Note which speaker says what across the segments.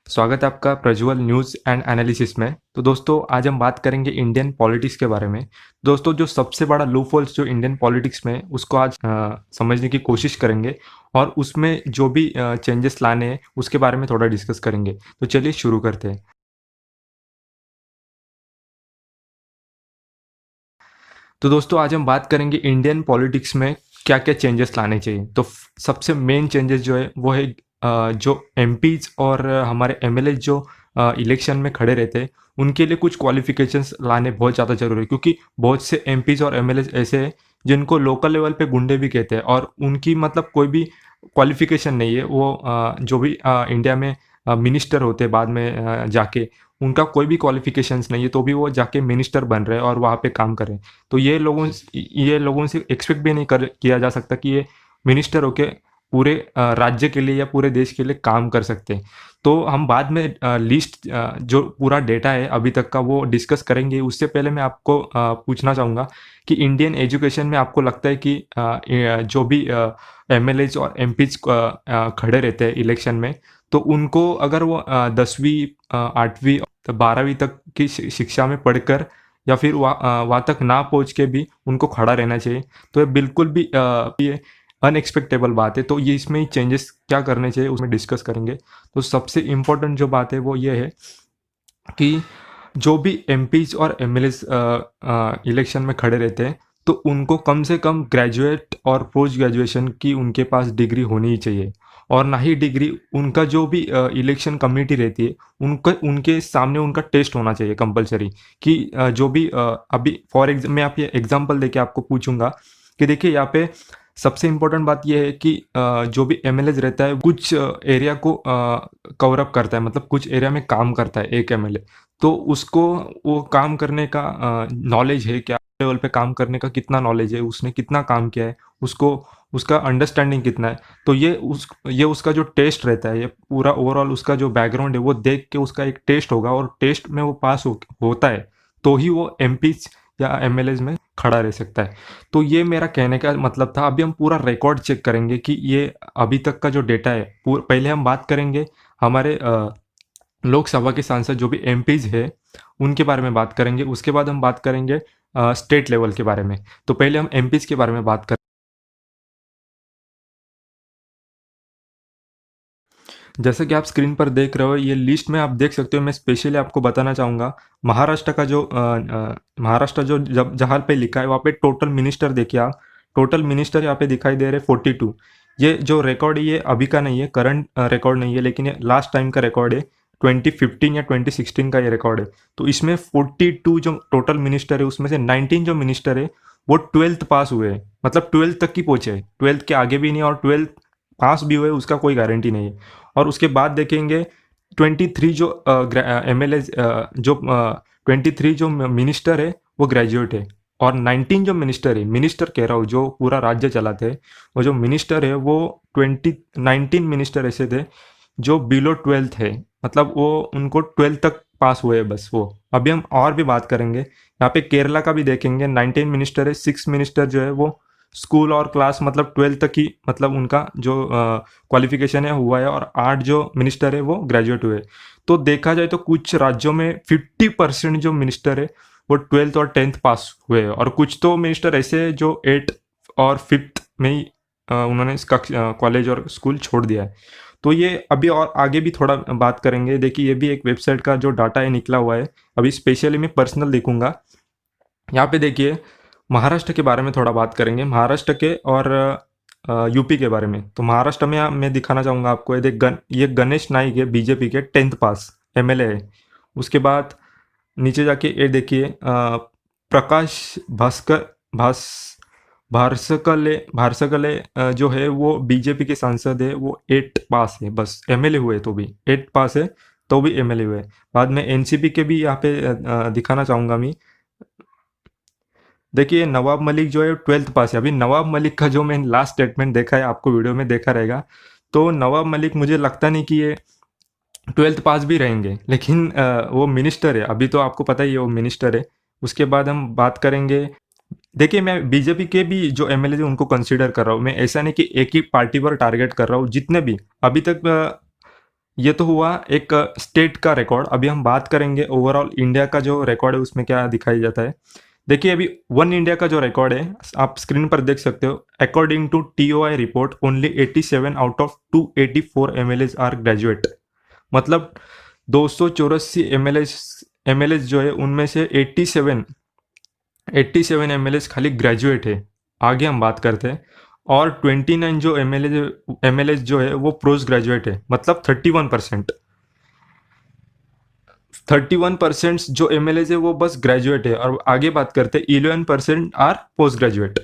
Speaker 1: स्वागत है आपका प्रज्वल न्यूज़ एंड एनालिसिस में। तो दोस्तों आज हम बात करेंगे इंडियन पॉलिटिक्स के बारे में। दोस्तों जो सबसे बड़ा लूपहोल्स जो इंडियन पॉलिटिक्स में उसको आज समझने की कोशिश करेंगे और उसमें जो भी चेंजेस लाने हैं उसके बारे में थोड़ा डिस्कस करेंगे। तो चलिए शुरू करते हैं। तो दोस्तों आज हम बात करेंगे इंडियन पॉलिटिक्स में क्या-क्या चेंजेस लाने चाहिए। तो सबसे मेन चेंजेस जो है वो है जो एमपीज़ और हमारे एमएलए जो इलेक्शन में खड़े रहते हैं, उनके लिए कुछ क्वालिफ़िकेशंस लाने बहुत ज़्यादा ज़रूरी है क्योंकि बहुत से एमपीज़ और एमएलए ऐसे हैं जिनको लोकल लेवल पे गुंडे भी कहते हैं और उनकी मतलब कोई भी क्वालिफ़िकेशन नहीं है। वो जो भी इंडिया में मिनिस्टर होते हैं बाद में जाके उनका कोई भी क्वालिफ़िकेशंस नहीं है, तो भी वो जाके मिनिस्टर बन रहे हैं और वहाँ पे काम कर रहे हैं। तो ये लोगों से एक्सपेक्ट भी नहीं कर किया जा सकता कि ये मिनिस्टर होके पूरे राज्य के लिए या पूरे देश के लिए काम कर सकते हैं। तो हम बाद में लिस्ट जो पूरा डेटा है अभी तक का वो डिस्कस करेंगे। उससे पहले मैं आपको पूछना चाहूँगा कि इंडियन एजुकेशन में आपको लगता है कि जो भी एमएलएज़ और एमपीज़ खड़े रहते हैं इलेक्शन में, तो उनको अगर वो 10वीं 8वीं 12वीं तक की शिक्षा में पढ़कर या फिर वहाँ तक ना पहुँच के भी उनको खड़ा रहना चाहिए। तो ये बिल्कुल भी ये अनएक्सपेक्टेबल बात है। तो ये इसमें ही चेंजेस क्या करने चाहिए उसमें डिस्कस करेंगे। तो सबसे इम्पोर्टेंट जो बात है वो ये है कि जो भी एमपीज़ और एमएलएज़ इलेक्शन में खड़े रहते हैं, तो उनको कम से कम ग्रेजुएट और पोस्ट ग्रेजुएशन की उनके पास डिग्री होनी ही चाहिए। और ना ही डिग्री उनका जो भी इलेक्शन कमेटी रहती है, उनके सामने उनका टेस्ट होना चाहिए कंपल्सरी कि जो भी अभी मैं आप ये एग्ज़ाम्पल देके आपको पूछूँगा कि देखिए यहाँ पे सबसे इम्पोर्टेंट बात ये है कि जो भी एमएलएज़ रहता है कुछ एरिया को कवर अप करता है, मतलब कुछ एरिया में काम करता है एक एमएलए। तो उसको वो काम करने का नॉलेज है क्या लेवल पे काम करने का कितना नॉलेज है, उसने कितना काम किया है, उसको उसका अंडरस्टैंडिंग कितना है। तो ये उसका जो टेस्ट रहता है, ये पूरा ओवरऑल उसका जो बैकग्राउंड है वो देख के उसका एक टेस्ट होगा और टेस्ट में वो पास होता है, तो ही वो एमपीज़ या एमएलएज़ में खड़ा रह सकता है। तो ये मेरा कहने का मतलब था। अभी हम पूरा रिकॉर्ड चेक करेंगे कि ये अभी तक का जो डेटा है पहले हम बात करेंगे हमारे लोकसभा के सांसद जो भी एमपीज़ है उनके बारे में बात करेंगे। उसके बाद हम बात करेंगे स्टेट लेवल के बारे में। तो पहले हम एमपीज़ के बारे में बात करें। जैसे कि आप स्क्रीन पर देख रहे हो ये लिस्ट में आप देख सकते हो। मैं स्पेशली आपको बताना चाहूँगा महाराष्ट्र का जो महाराष्ट्र जो जब जहाँ पे लिखा है वहाँ पे टोटल मिनिस्टर देखिए आप। टोटल मिनिस्टर यहाँ पे दिखाई दे रहे 42। ये जो रिकॉर्ड है ये अभी का नहीं है, करंट रिकॉर्ड नहीं है, लेकिन ये लास्ट टाइम का रिकॉर्ड है। 2015 या 2016 का ये रिकॉर्ड है। तो इसमें 42 जो टोटल मिनिस्टर है उसमें से 19 जो मिनिस्टर है वो 12th पास हुए हैं, मतलब 12th तक ही पहुंचे हैं, 12th के आगे भी नहीं और 12th पास भी हुए उसका कोई गारंटी नहीं है। और उसके बाद देखेंगे 23 जो एमएलए जो 23 जो मिनिस्टर है वो ग्रेजुएट है और 19 जो मिनिस्टर है, मिनिस्टर कह रहा हूँ जो पूरा राज्य चलाते हैं, वो जो मिनिस्टर है वो 19 मिनिस्टर ऐसे थे जो बिलो 12th है, मतलब वो उनको 12th तक पास हुए हैं बस वो। अभी हम और भी बात करेंगे, यहाँ पे केरला का भी देखेंगे। 19 मिनिस्टर है, 6 मिनिस्टर जो है वो स्कूल और क्लास मतलब 12th तक ही, मतलब उनका जो क्वालिफिकेशन है हुआ है और 8 जो मिनिस्टर है वो ग्रेजुएट हुए। तो देखा जाए तो कुछ राज्यों में 50% जो मिनिस्टर है वो 12th और 10th पास हुए हैं और कुछ तो मिनिस्टर ऐसे हैं जो 8 और 5th में ही उन्होंने कॉलेज और स्कूल छोड़ दिया है। तो ये अभी और आगे भी थोड़ा बात करेंगे। देखिए ये भी एक वेबसाइट का जो डाटा है निकला हुआ है। अभी स्पेशली मैं पर्सनल देखूंगा। यहाँ पे देखिए महाराष्ट्र के बारे में थोड़ा बात करेंगे, महाराष्ट्र के और यूपी के बारे में। तो महाराष्ट्र में मैं दिखाना चाहूँगा आपको, ये गणेश नाइक है बीजेपी के 10th पास एमएलए है। उसके बाद नीचे जाके ये देखिए प्रकाश भास्कर भास भारसकले जो है वो बीजेपी के सांसद है, वो 8 पास है बस, एमएलए हुए तो भी 8 पास है तो भी एमएलए हुए। बाद में एनसीपी के भी यहाँ पे दिखाना चाहूँगा मैं। देखिए नवाब मलिक जो है 12th पास है। अभी नवाब मलिक का जो मैंने लास्ट स्टेटमेंट देखा है, आपको वीडियो में देखा रहेगा, तो नवाब मलिक मुझे लगता नहीं कि ये 12th पास भी रहेंगे, लेकिन वो मिनिस्टर है, अभी तो आपको पता ही है वो मिनिस्टर है। उसके बाद हम बात करेंगे। देखिए मैं बीजेपी के भी जो एमएलए है उनको कंसीडर कर रहा हूँ। मैं ऐसा नहीं कि एक ही पार्टी पर टारगेट कर रहा हूँ, जितने भी अभी तक ये तो हुआ एक स्टेट का रिकॉर्ड। अभी हम बात करेंगे ओवरऑल इंडिया का जो रिकॉर्ड है उसमें क्या दिखाई जाता है। देखिए अभी वन इंडिया का जो रिकॉर्ड है आप स्क्रीन पर देख सकते हो। According to TOI report only 87 out of 284 MLAs are graduate. मतलब 284 MLAs जो है उनमें से 87 MLAs खाली ग्रेजुएट है। आगे हम बात करते हैं। और 29 जो MLAs जो है वो पोस्ट ग्रेजुएट है, मतलब 31%। 31% जो MLAs है वो बस ग्रेजुएट है। और आगे बात करते हैं 11% R post graduate.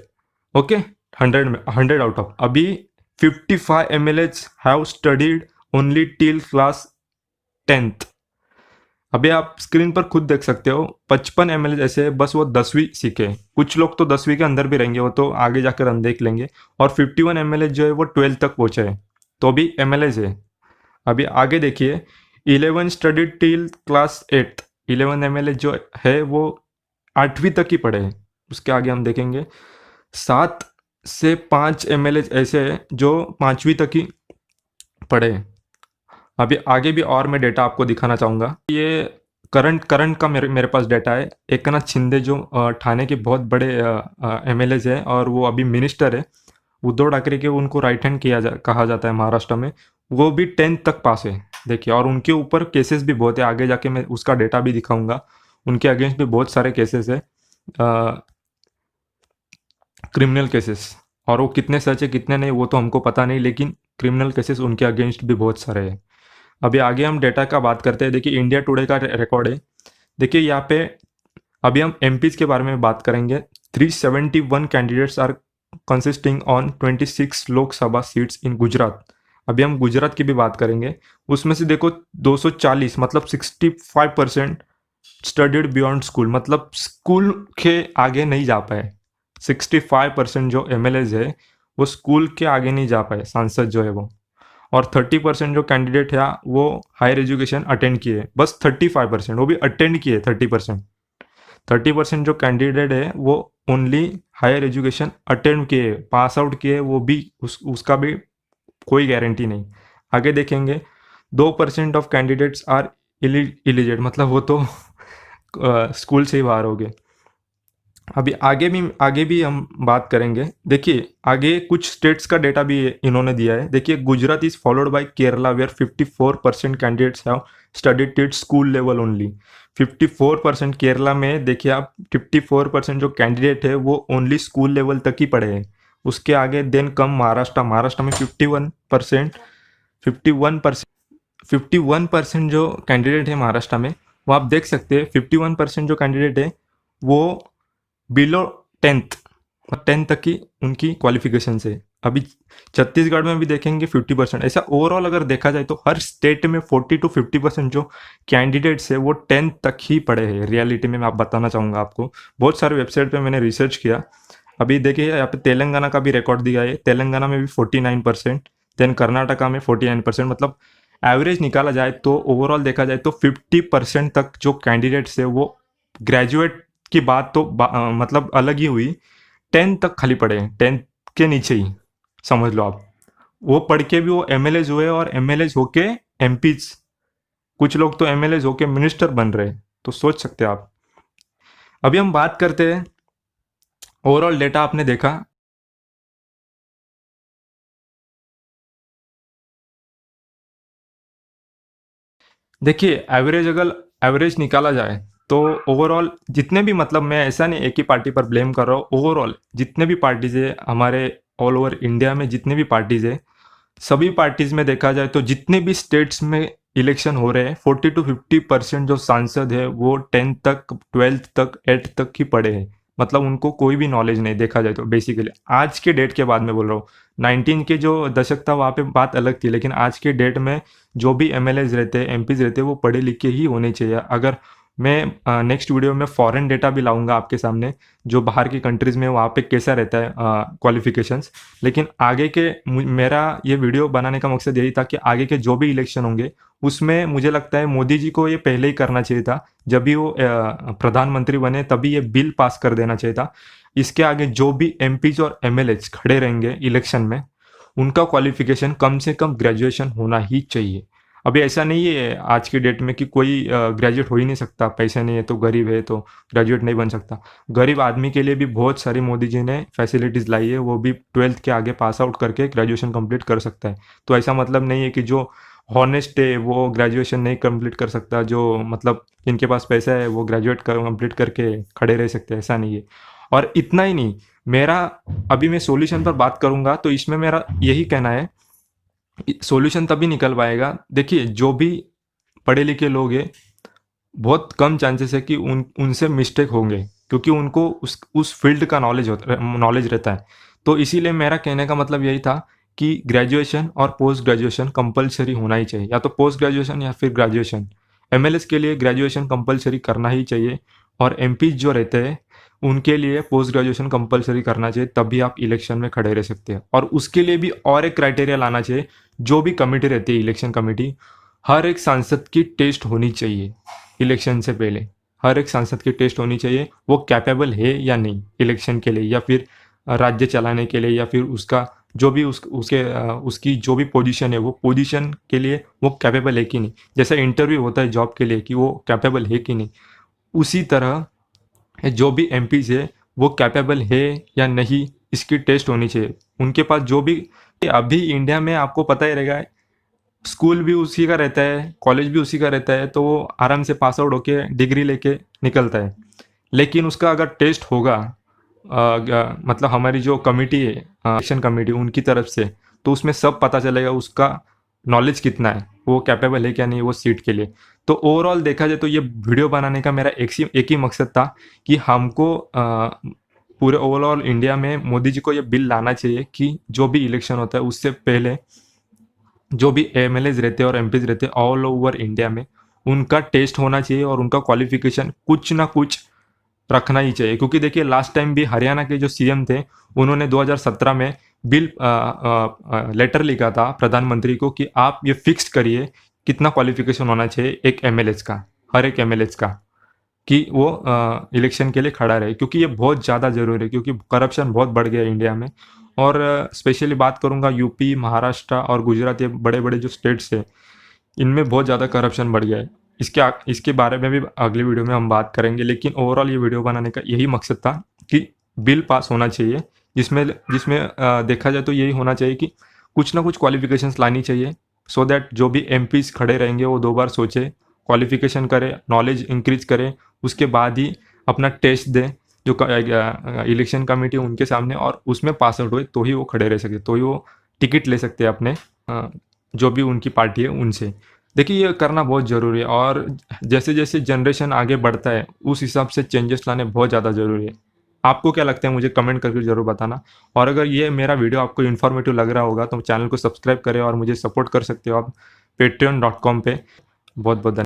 Speaker 1: Okay, 100 out of अभी 55 MLAs have studied only till class 10th। अभी आप स्क्रीन पर खुद देख सकते हो 55 MLAs ऐसे है बस वो 10वीं सीखे। कुछ लोग तो 10वीं के अंदर भी रहेंगे, वो तो आगे जाकर हम देख लेंगे। और 51 MLAs जो है वो 12th तक पहुंचे हैं, तो अभी MLAs है। अभी आगे देखिए 11 स्टडीड टिल क्लास 8। 11 MLAs जो है वो 8वीं तक ही पढ़े हैं। उसके आगे हम देखेंगे 7 से 5 MLAs ऐसे हैं जो 5वीं तक ही पढ़े हैं। अभी आगे भी और मैं डेटा आपको दिखाना चाहूँगा। ये करंट का मेरे पास डेटा है। एकनाथ शिंदे जो ठाणे के बहुत बड़े MLAs हैं और वो अभी मिनिस्टर है। उद्धव ठाकरे के उनको राइट हैंड कहा जाता है महाराष्ट्र में। वो भी 10th तक पास है। देखिए, और उनके ऊपर केसेस भी बहुत है। आगे जाके मैं उसका डेटा भी दिखाऊंगा। उनके अगेंस्ट भी बहुत सारे केसेस है, क्रिमिनल केसेस। और वो कितने सच है कितने नहीं वो तो हमको पता नहीं, लेकिन क्रिमिनल केसेस उनके अगेंस्ट भी बहुत सारे हैं। अभी आगे हम डेटा का बात करते हैं। देखिए इंडिया टुडे का रिकॉर्ड है। देखिए यहाँ पे अभी हम MPs के बारे में बात करेंगे। 371 candidates are consisting on 26 Lok Sabha seats in Gujarat. अभी हम गुजरात की भी बात करेंगे। उसमें से देखो 240 मतलब 65% स्टडीड बियॉन्ड स्कूल, मतलब स्कूल के आगे नहीं जा पाए। 65% जो MLAs है वो स्कूल के आगे नहीं जा पाए, सांसद जो है वो। और 30% जो कैंडिडेट है वो हायर एजुकेशन अटेंड किए, बस 35%, वो भी अटेंड किए। 30% जो कैंडिडेट है वो ओनली हायर एजुकेशन अटेंड किए, पास आउट किए, वो भी उसका भी कोई गारंटी नहीं। आगे देखेंगे 2% ऑफ कैंडिडेट्स आर इलिजिट, मतलब वो तो स्कूल से ही बाहर हो गए। अभी आगे भी हम बात करेंगे। देखिए आगे कुछ स्टेट्स का डेटा भी इन्होंने दिया है। देखिए Gujarat is followed by Kerala where 54% candidates have studied till school level only. 54% Kerala में देखिए आप, 54% जो कैंडिडेट है वो ओनली स्कूल लेवल तक ही पढ़े हैं। उसके आगे देन कम महाराष्ट्र में 51%। 51% जो कैंडिडेट है महाराष्ट्र में, वो आप देख सकते हैं 51% जो कैंडिडेट है वो बिलो 10th तक की उनकी क्वालिफिकेशन से। अभी छत्तीसगढ़ में भी देखेंगे 50%। ऐसा ओवरऑल अगर देखा जाए तो हर स्टेट में 40 to 50% जो कैंडिडेट्स है वो 10th तक ही पढ़े हैं। रियलिटी में मैं आप बताना चाहूँगा आपको, बहुत सारे वेबसाइट पे मैंने रिसर्च किया। अभी देखिए यहाँ पे तेलंगाना का भी रिकॉर्ड दिया है। तेलंगाना में भी 49%, देन कर्नाटका में 49%। मतलब एवरेज निकाला जाए तो ओवरऑल देखा जाए तो 50% तक जो कैंडिडेट्स है वो ग्रेजुएट की बात तो मतलब अलग ही हुई, 10th तक खाली पढ़े हैं। 10th के नीचे ही समझ लो आप। वो पढ़ के भी वो MLAs हुए और MLAs होके MPs, कुछ लोग तो MLAs होके मिनिस्टर बन रहे हैं, तो सोच सकते हैं आप। अभी हम बात करते हैं ओवरऑल डेटा आपने देखा। देखिए अगर एवरेज निकाला जाए तो ओवरऑल जितने भी, मतलब मैं ऐसा नहीं एक ही पार्टी पर ब्लेम कर रहा हूँ, ओवरऑल जितने भी पार्टीज है हमारे ऑल ओवर इंडिया में, जितने भी पार्टीज है, सभी पार्टीज में देखा जाए तो जितने भी स्टेट्स में इलेक्शन हो रहे हैं 40 to 50% जो सांसद है वो 10th तक, 12th तक, 8th तक ही पढ़े हैं। मतलब उनको कोई भी नॉलेज नहीं देखा जाए तो। बेसिकली आज के डेट के बाद में बोल रहा हूँ, 19 के जो दशक था वहाँ पे बात अलग थी, लेकिन आज के डेट में जो भी MLAs रहते हैं, MPs रहते हैं, वो पढ़े लिखे ही होने चाहिए। अगर मैं नेक्स्ट वीडियो में फॉरेन डेटा भी लाऊंगा आपके सामने, जो बाहर की कंट्रीज में वहाँ पे कैसा रहता है क्वालिफिकेशंस। लेकिन आगे के मेरा ये वीडियो बनाने का मकसद यही था कि आगे के जो भी इलेक्शन होंगे उसमें मुझे लगता है मोदी जी को ये पहले ही करना चाहिए था। जब भी वो प्रधानमंत्री बने तभी ये बिल पास कर देना चाहिए था। इसके आगे जो भी MPs और MLAs खड़े रहेंगे इलेक्शन में, उनका क्वालिफिकेशन कम से कम ग्रेजुएशन होना ही चाहिए। अभी ऐसा नहीं है आज की डेट में कि कोई ग्रेजुएट हो ही नहीं सकता, पैसे नहीं है तो, गरीब है तो ग्रेजुएट नहीं बन सकता। गरीब आदमी के लिए भी बहुत सारी मोदी जी ने फैसिलिटीज़ लाई है, वो भी 12th के आगे पास आउट करके ग्रेजुएशन कंप्लीट कर सकता है। तो ऐसा मतलब नहीं है कि जो हॉनेस्ट है वो ग्रेजुएशन नहीं कंप्लीट कर सकता, जो मतलब जिनके पास पैसा है वो ग्रेजुएट कंप्लीट करके खड़े रह सकते हैं, ऐसा नहीं है। और इतना ही नहीं, मेरा अभी मैं सॉल्यूशन पर बात करूंगा तो इसमें मेरा यही कहना है, सॉल्यूशन तभी निकल पाएगा। देखिए जो भी पढ़े लिखे लोग हैं, बहुत कम चांसेस है कि उनसे मिस्टेक होंगे, क्योंकि उनको उस फील्ड का नॉलेज रहता है। तो इसीलिए मेरा कहने का मतलब यही था कि ग्रेजुएशन और पोस्ट ग्रेजुएशन कंपलसरी होना ही चाहिए, या तो पोस्ट ग्रेजुएशन या फिर ग्रेजुएशन। एमएलएस के लिए ग्रेजुएशन कंपलसरी करना ही चाहिए, और एमपी जो रहते हैं उनके लिए पोस्ट ग्रेजुएशन कंपलसरी करना चाहिए, तभी आप इलेक्शन में खड़े रह सकते हैं। और उसके लिए भी और एक क्राइटेरिया लाना चाहिए, जो भी कमेटी रहती है इलेक्शन कमेटी, हर एक सांसद की टेस्ट होनी चाहिए इलेक्शन से पहले। हर एक सांसद की टेस्ट होनी चाहिए, वो कैपेबल है या नहीं इलेक्शन के लिए, या फिर राज्य चलाने के लिए, या फिर उसका जो भी उसकी जो भी पोजीशन है वो पोजीशन के लिए वो कैपेबल है कि नहीं। जैसा इंटरव्यू होता है जॉब के लिए कि वो कैपेबल है कि नहीं, उसी तरह जो भी एमपीज है वो कैपेबल है या नहीं, इसकी टेस्ट होनी चाहिए। उनके पास जो भी, अभी इंडिया में आपको पता ही रहेगा, स्कूल भी उसी का रहता है, कॉलेज भी उसी का रहता है, तो वो आराम से पास आउट होके डिग्री लेके निकलता है। लेकिन उसका अगर टेस्ट होगा, मतलब हमारी जो कमेटी है, इलेक्शन कमेटी, उनकी तरफ से, तो उसमें सब पता चलेगा उसका नॉलेज कितना है, वो कैपेबल है क्या नहीं वो सीट के लिए। तो ओवरऑल देखा जाए तो ये वीडियो बनाने का मेरा एक ही मकसद था कि हमको पूरे ओवरऑल इंडिया में मोदी जी को ये बिल लाना चाहिए कि जो भी इलेक्शन होता है उससे पहले जो भी एमएलएज रहते हैं और एमपीज रहते हैं ऑल ओवर इंडिया में, उनका टेस्ट होना चाहिए और उनका क्वालिफिकेशन कुछ ना कुछ रखना ही चाहिए। क्योंकि देखिए लास्ट टाइम भी हरियाणा के जो सीएम थे, उन्होंने 2017 में बिल लेटर लिखा था प्रधानमंत्री को कि आप ये फिक्स करिए कितना क्वालिफिकेशन होना चाहिए एक एमएलएज का, हर एक एमएलएज का, कि वो इलेक्शन के लिए खड़ा रहे। क्योंकि ये बहुत ज़्यादा ज़रूरी है, क्योंकि करप्शन बहुत बढ़ गया है इंडिया में। और स्पेशली बात करूँगा यूपी, महाराष्ट्र और गुजरात, ये बड़े बड़े जो स्टेट्स हैं, इनमें बहुत ज़्यादा करप्शन बढ़ गया है। इसके बारे में भी अगली वीडियो में हम बात करेंगे, लेकिन ओवरऑल ये वीडियो बनाने का यही मकसद था कि बिल पास होना चाहिए, जिसमें जिसमें देखा जाए तो यही होना चाहिए कि कुछ ना कुछ क्वालिफिकेशंस लानी चाहिए, सो दैट जो भी एमपीज खड़े रहेंगे वो दो बार सोचे, क्वालिफिकेशन करे, नॉलेज इंक्रीज करे, उसके बाद ही अपना टेस्ट दें जो इलेक्शन कमेटी उनके सामने, और उसमें पास आउट हुए तो ही वो खड़े रह सकते, तो ही वो टिकट ले सकते हैं अपने जो भी उनकी पार्टी है उनसे। देखिए ये करना बहुत ज़रूरी है, और जैसे जैसे जनरेशन आगे बढ़ता है उस हिसाब से चेंजेस लाने बहुत ज़्यादा ज़रूरी है। आपको क्या लगता है मुझे कमेंट करके ज़रूर बताना। और अगर ये मेरा वीडियो आपको इन्फॉर्मेटिव लग रहा होगा तो चैनल को सब्सक्राइब करें, और मुझे सपोर्ट कर सकते हो आप patreon.com पे। बहुत बहुत धन्यवाद।